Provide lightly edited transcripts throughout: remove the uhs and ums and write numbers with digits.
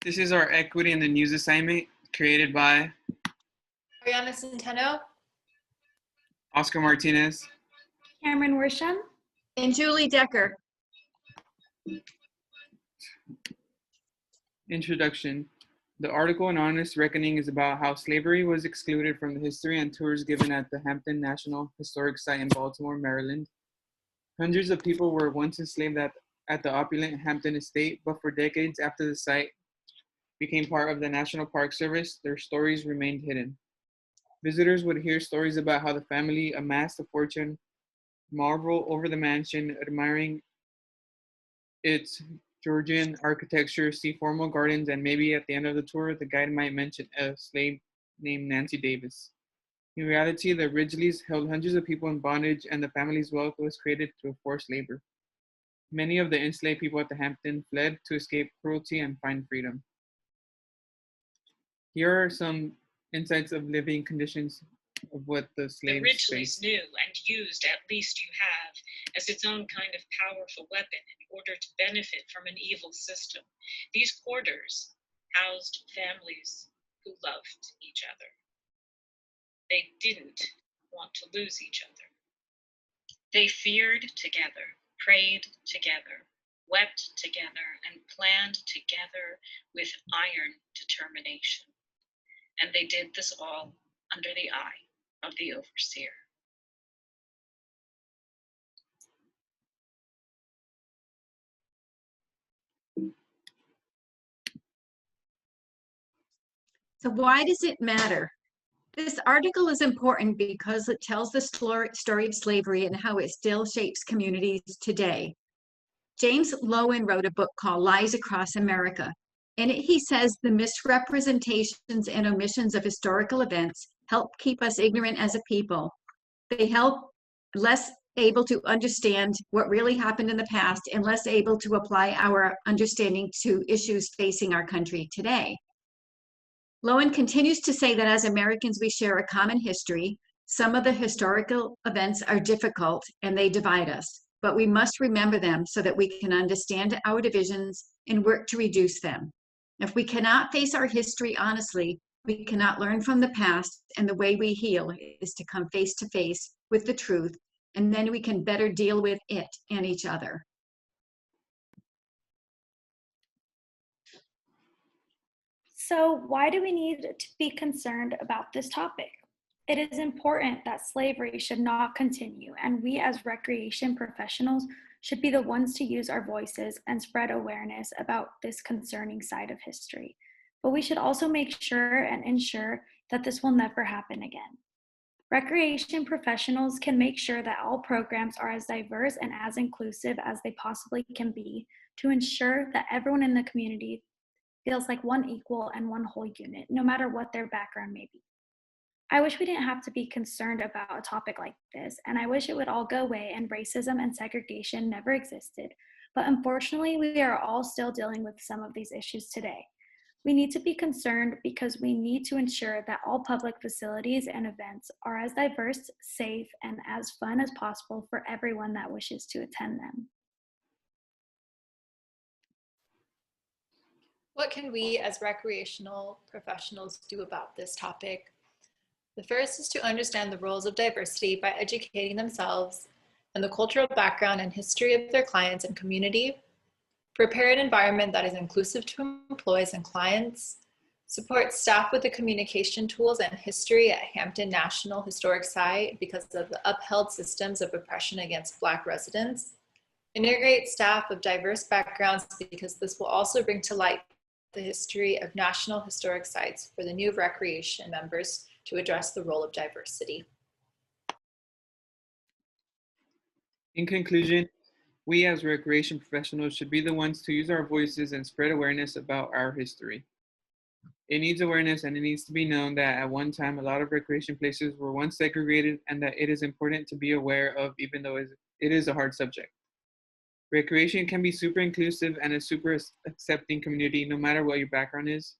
This is our equity in the news assignment created by Arianna Centeno Oscar Martinez, Camryn Worsham, and Julie Decker. Introduction. The article An Honest Reckoning is about how slavery was excluded from the history and tours given at the Hampton National Historic Site in Baltimore, Maryland. Hundreds of people were once enslaved at the opulent Hampton estate, but for decades after the site became part of the National Park Service, their stories remained hidden. Visitors would hear stories about how the family amassed a fortune, marvel over the mansion, admiring its Georgian architecture, see formal gardens, and maybe at the end of the tour, the guide might mention a slave named Nancy Davis. In reality, the Ridgeleys held hundreds of people in bondage, and the family's wealth was created through forced labor. Many of the enslaved people at the Hampton fled to escape cruelty and find freedom. Here are some insights of living conditions of what the slaves The Ridgeleys faced. knew and used At Least You Have as its own kind of powerful weapon in order to benefit from an evil system. These quarters housed families who loved each other. They didn't want to lose each other. They feared together, prayed together, wept together, and planned together with iron determination. And they did this all under the eye of the overseer. So why does it matter? This article is important because it tells the story of slavery and how it still shapes communities today. James Loewen wrote a book called Lies Across America. In it, he says the misrepresentations and omissions of historical events help keep us ignorant as a people. They help less able to understand what really happened in the past and less able to apply our understanding to issues facing our country today. Loewen continues to say that as Americans, we share a common history. Some of the historical events are difficult and they divide us, but we must remember them so that we can understand our divisions and work to reduce them. If we cannot face our history honestly, we cannot learn from the past, and the way we heal is to come face to face with the truth, and then we can better deal with it and each other. So why do we need to be concerned about this topic? It is important that slavery should not continue, and we as recreation professionals should be the ones to use our voices and spread awareness about this concerning side of history. But we should also make sure and ensure that this will never happen again. Recreation professionals can make sure that all programs are as diverse and as inclusive as they possibly can be to ensure that everyone in the community feels like one equal and one whole unit, no matter what their background may be. I wish we didn't have to be concerned about a topic like this, and I wish it would all go away and racism and segregation never existed. But unfortunately, we are all still dealing with some of these issues today. We need to be concerned because we need to ensure that all public facilities and events are as diverse, safe, and as fun as possible for everyone that wishes to attend them. What can we as recreational professionals do about this topic? The first is to understand the roles of diversity by educating themselves and the cultural background and history of their clients and community, prepare an environment that is inclusive to employees and clients, support staff with the communication tools and history at Hampton National Historic Site because of the upheld systems of oppression against Black residents, integrate staff of diverse backgrounds because this will also bring to light the history of National Historic Sites for the new recreation members to address the role of diversity. In conclusion, we as recreation professionals should be the ones to use our voices and spread awareness about our history. It needs awareness, and it needs to be known that at one time a lot of recreation places were once segregated, and that it is important to be aware of, even though it is a hard subject. Recreation can be super inclusive and a super accepting community, no matter what your background is.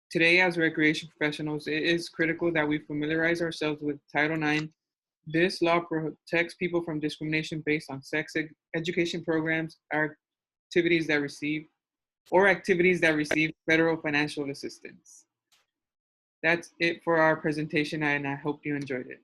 Today, as recreation professionals, it is critical that we familiarize ourselves with Title IX. This law protects people from discrimination based on sex education programs, activities that receive or activities that receive federal financial assistance. That's it for our presentation, and I hope you enjoyed it.